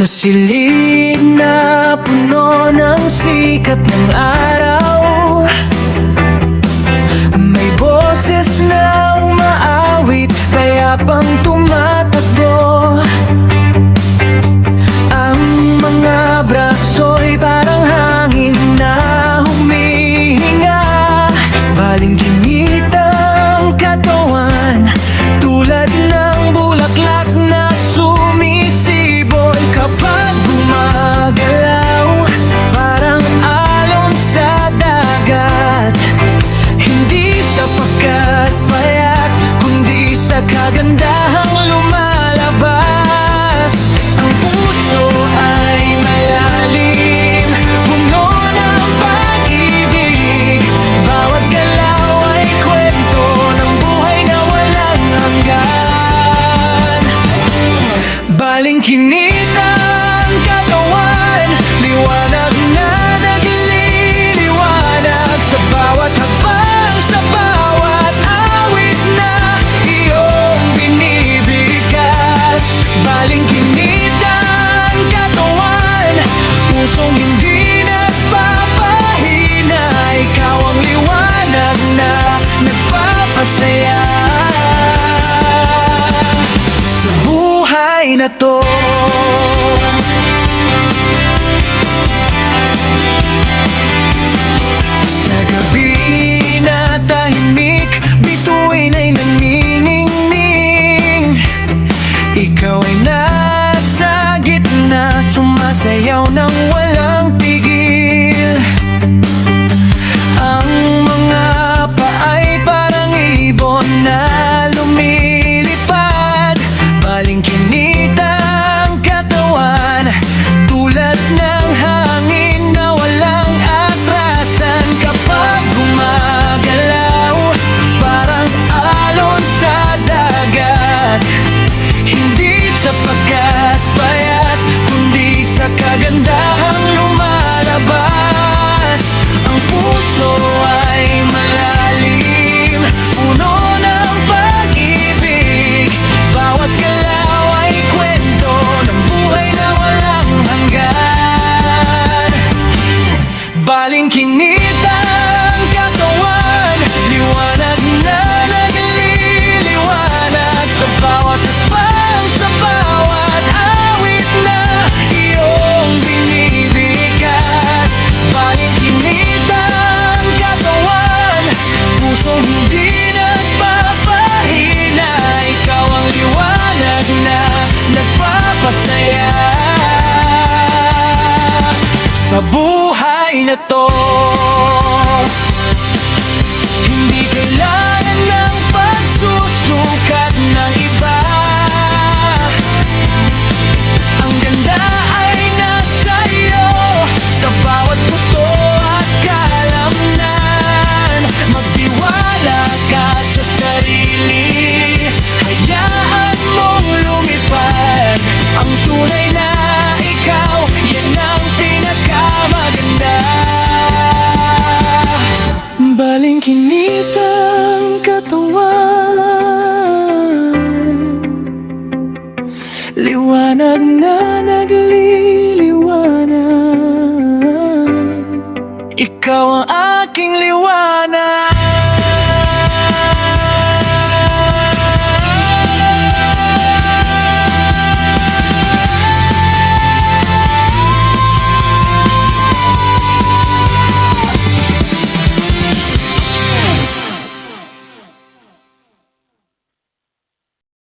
Sa silid na puno ng sikat ng araw, may boses na umaawit, payapang tumatakbo. Ang mga braso'y parang hangin na humihinga, balingkinit ang katawan, tulad ng bulaklak na sumisiboy kapag gumagalaw, parang alon sa dagat. Hindi sa pagkat payat, kundi sa kagandahang lumalabas. Ang puso ay malalim, puno ng pag-ibig. Bawat galaw ay kwento ng buhay na walang hanggan. Balingkinit ang katawan, liwanag na nagliliwanag sa bawat hakbang, sa bawat awit na iyong binibigkas. Balingkinit ang katawan, pusong hindi nagpapahina. Ikaw ang liwanag na nagpapasaya sa buhay na to. Sa gabi na tahimik, bituin ay nanginginig. Ikaw ay nasa gitna, sumasayaw ng walang tigil. Ang mga paay parang ibon na lumilipad. Balingkinit ang katawan, tulad ng hangin na walang atrasan. Kapag gumagalaw, parang alon sa dagat. Hindi sa pagkat payat, kundi sa kagandahang lumalabas. Ang puso ay malalim, puno ng pag-ibig. Bawat galaw ay kwento ng buhay na walang hanggan. Balingkinit ang katawan, liwanag na nagliliwanag sa bawat hakbang, sa bawat awit na iyong binibigkas. Balingkinit ang katawan, pusong hindi nagpapahina. Ikaw ang liwanag na nagpapasaya sa buhay na to. Hindi kailangan ng pagsusukat ng iba. Ang ganda ay nasa iyo, sa bawat buto at kalamnan. Magtiwala ka sa sarili, hayaan mong lumipad. Ang tunay na ikaw, yan ang pinakamaganda. Balingkinit ang katawan, liwanag na nagliliwanag. Ikaw ang